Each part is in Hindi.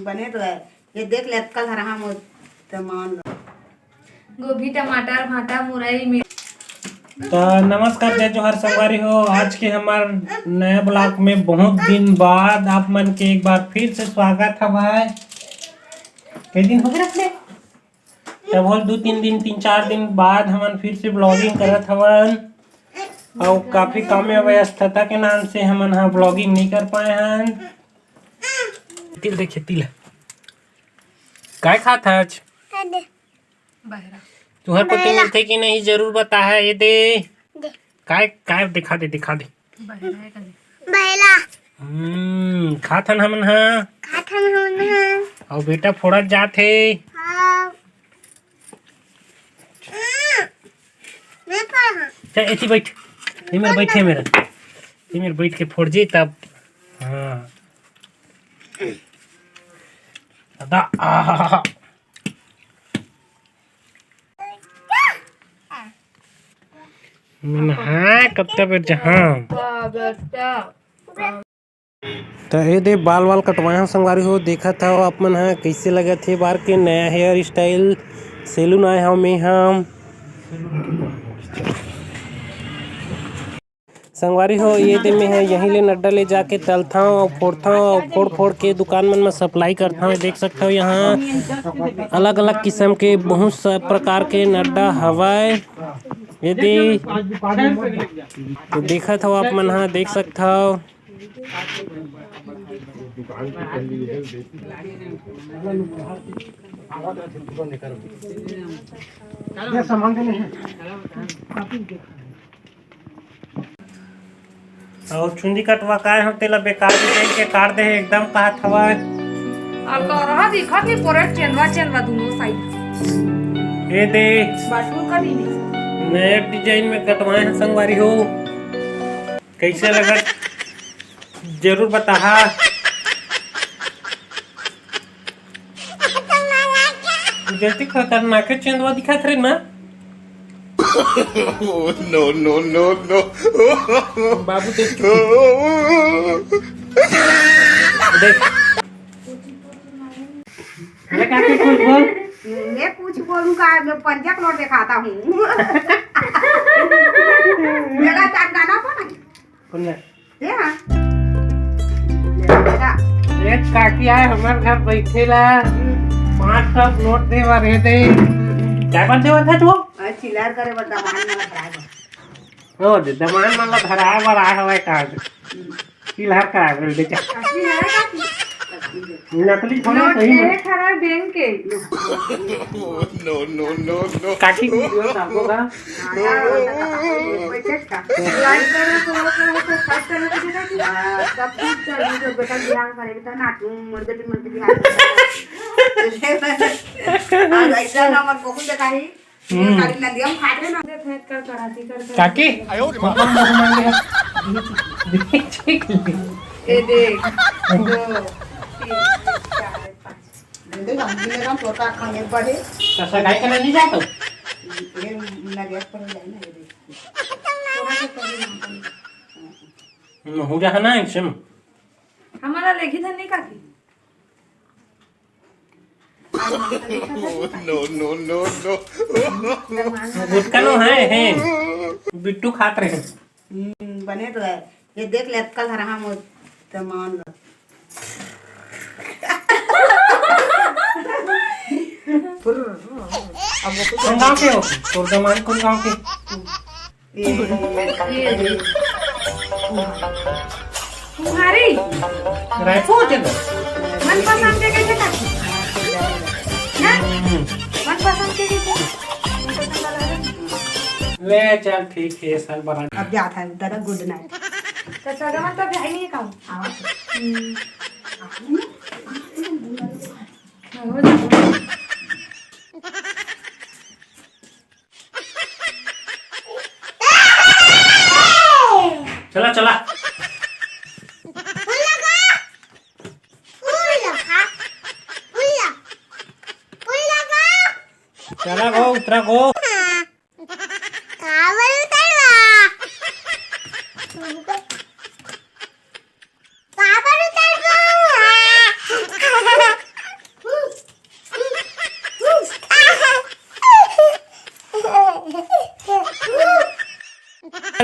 बने तो है ये देख ले कल रहा सामान गोभी टमाटर भाटा मुरई। तो नमस्कार जय जोहर संगवारी हो। आज के हमार नया ब्लॉग में बहुत दिन बाद आप मन के एक बार फिर से स्वागत है। कई दिन हो गए अपने तब हो 2-3 दिन 3-4 दिन बाद हम फिर से ब्लॉगिंग करत हवन और काफी काम में व्यस्तता के नाम से हम ब्लॉगिंग नहीं कर पाए हैं। तिल देखिए तिल काय खाता आज तुहर को तिल मिलते कि नहीं जरूर बता है। ये दे काय काय दिखा दे बहला खाथन हमन और बेटा फोड़त जाथे। चल ऐसी बैठ मेरे बैठे मेरे बैठ के फोड़ जी तब। हाँ दादा कब तक जहाँ तो ये दे बाल वाल कटवाया संगवारी हो देखा था आप मन है कैसे लगा थे बार के नया हेयर स्टाइल सैलून आए हम संगवारी हो। ये दे में है यहीं ले नड्डा ले जाके तलता हूँ और फोड़ता हूँ और फोड़ के दुकान मन में सप्लाई करता हूँ। देख सकते हो यहाँ अलग अलग किस्म के बहुत सा प्रकार के नड्डा हवाए। यदि तो देखा था आप मन हाँ देख सकता हो। और चुंदी कटवा का हो तेला बेकार के काट दे एकदम कहत हवा अलगरहा दिखत ही पूरा चेनवा दोनों साइड। ये दे बाटू का दी नए डिजाइन में कटवाए हैं संगवारी हो कैसे लगा जरूर बता। जैसे खतरनाक चंदवा दिखात रहे ना। नो बाबू देख मैं कुछ बोलूँगा मैं पंजा नोट दिखाता हूँ मेरा गाना कौन है एक काकी आए हमारे घर बैठे ला 500 नोट दे रहे थे क्या कर देवा था तू चिल्लार करे बड़ा दमान वाला कराएगा हो दे दमान वाला धराए बर आए हवे कार्ड चिल्लार का बोल दे नकली थोड़ा सही है खरा बैंक के नो काकी वीडियो डालो का पैसे का लाइक करो तो सब्सक्राइब करो तो देखा सब कुछ चाहिए जो बेटा बिहार करेगा तो नाटू मर्द बिहार आज ऐसा नंबर को कुछ दिखाई गाड़ी ना दिया हम खाते ना फेंक कर कड़ाती कर काकी ए देख 2 देख हम मेरा छोटा खाने पड़े कैसा गाय करने नहीं जाता ये ना गैस पर जाए ना ये देख हो जा ना एकदम हमारा लेखी धन नहीं काकी नो गुटका नो है बिट्टू खात रहे बने तो है ये देख ले कल रहा सामान कौन गाँव के हो तोर दमान कौन गाँव के तुम्हारी रायपुर चलो मनपसंद के कैसे काकी मनपसंद के कैसे ले चल ठीक है साल बरा अब जाता है दादा गुड नाइट तो सगा तो भाई नहीं कहूं चला चला चला गो उतरा गो पापा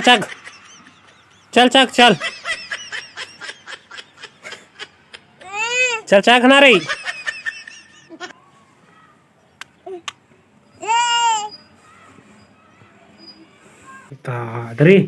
चल चल चल चल चल चल खाना रही दादरी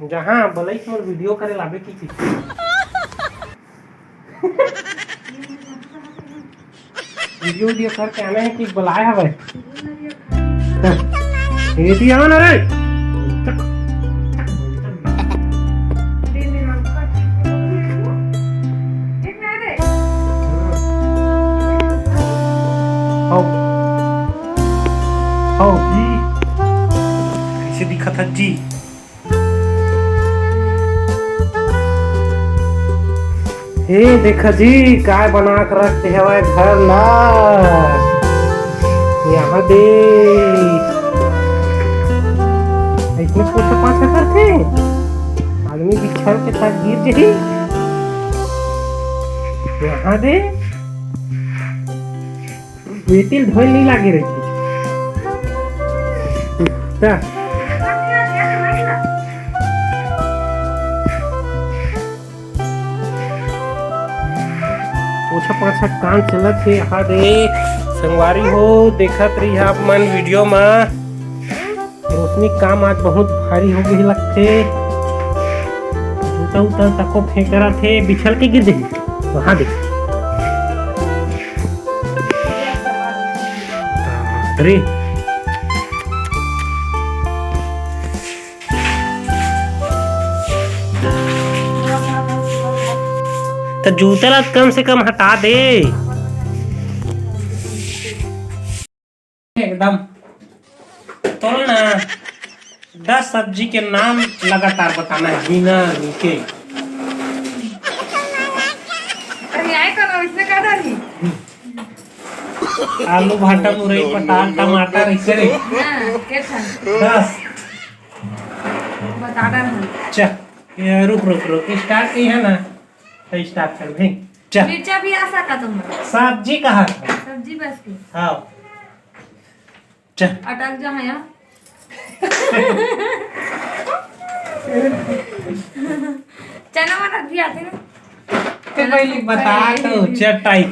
जहाँ बोले मोर वीडियो करे लाबे की चीज वीडियो करके आना है कि बुलाए हवे ये ती आना रे आओ जी कैसे दिखा था जी हे देखा जी काय बना कर रखते हवे घर ला यहाँ दे इसमें कुछ पाँच करते आदमी बिछड़ के साथ गिर जाही यहाँ दे बेटिल ढोल नहीं लागे रही पूछा पाछा काम चलत है यहाँ दे संगवारी हो देखत रही आप मन वीडियो में रोशनी काम आज बहुत भारी हो गई लगते जूता उता तको फेंक रहा थे बिछल के गिर जाए वहाँ दे अरे तो जूता ला कम से कम हटा दे एकदम तो ना 10 सब्जी के नाम लगातार बताना है बिना रुके आलू भाटा मुरई पटाल टमाटर ऐसे रे 10 चल रुक रुक रुक स्टार्ट की है ना स्टार्ट कर भाई चल मिर्चा भी आ सका तुम सब्जी कहाँ सब्जी बस की हाँ चल अटक जा है चना मटर भी आते ना तो पहले बता तो चटाई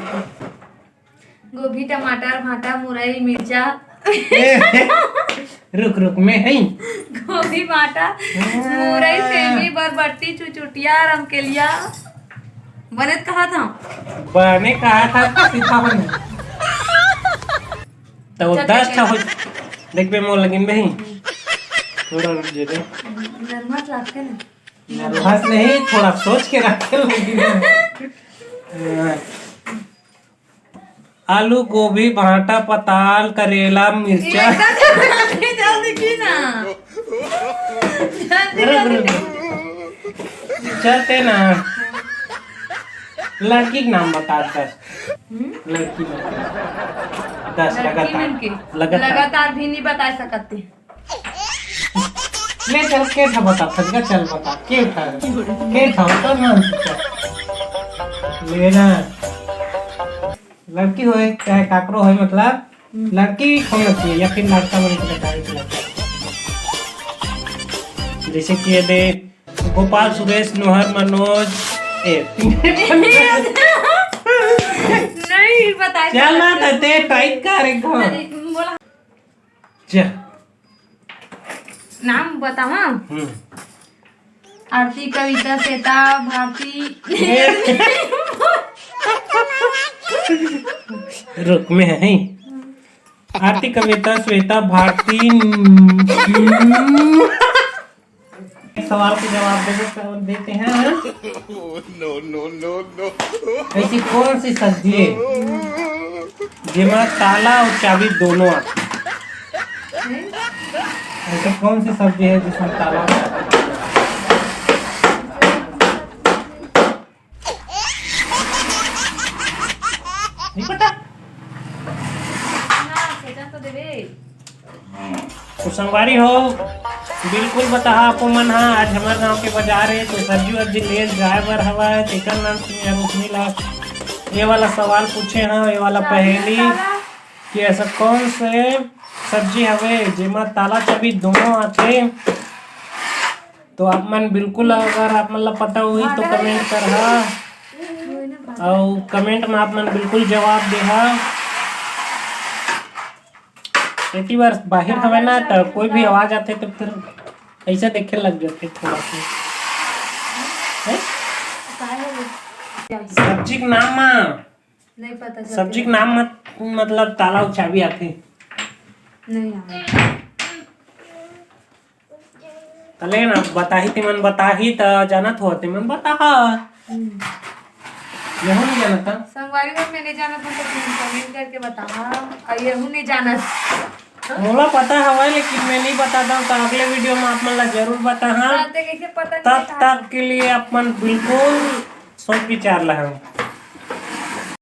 गोभी टमाटर भाटा मुरई मिर्चा रुक रुक मैं है गोभी भाटा मुरई सेमी बरबट्टी चुचुटिया रमकेलिया बनत कहा था बने कहा था सीधा बने तो 10 था हो देख पे मोर लगिन बही थोड़ा रुक जे दे नरमत लागते ना नर्वस नहीं थोड़ा सोच के रखे लगिन आलू गोभी भाटा पताल करेला मिर्चा जल्दी की ना चलते ना लड़की का नाम बता 10 लड़की 10 लगातार भी नहीं बता सकते ले चल के था बता फजगा चल बता के था तो नाम लेना लड़की होए चाहे काकरो होए मतलब लड़की होना चाहिए या फिर लड़का बन के बताए जैसे कि ये दे गोपाल सुरेश नोहर मनोज नहीं बता चल ना ते टाइट कर एक बोला चल नाम बताओ आरती कविता श्वेता भारती रुक में है आरती कविता श्वेता भारती सवाल के जवाब देते हैं No, no, no, no. ऐसी कौन सी सब्जी है जिसमें ताला और चाबी दोनों आते ऐसी कौन सी सब्जी है जिसमें ताला और चाबी नहीं पता तो संगवारी हो बिल्कुल बता आपको मन हाँ आज हमारे गांव के बाजार है तो सब्जी वब्जी ले जाए बर हवा है तेकर नाम से रोशनी ला ये वाला सवाल पूछे हाँ ये वाला पहेली कि ऐसा कौन से सब्जी हवे जेमा ताला चाबी दोनों आथे। तो आप मन बिल्कुल अगर आप मन ला पता हुई तो कमेंट करहा और कमेंट में आप मन बिल्कुल जवाब देहा। एक बार बाहर हवे ना तो कोई भी आवाज आते तो फिर ऐसा देखे लग जाते थोड़ा सा। सब्जी के नाम नहीं पता सब्जी के नाम मतलब ताला और चाबी आथे नहीं आवे। तले ना बताही तिमन बताही त जानत हो तिमन बताहा यहू नहीं जानता। संगवारी को मैं नहीं जाना था तो तुम कमेंट करके बताना। और ये नहीं जाना मोला पता हवा लेकिन मैं नहीं बताता हूँ तो अगले वीडियो में आप मन ला जरूर बताहा। कैसे पता तब तक के लिए आप मन बिल्कुल सोच विचार ला।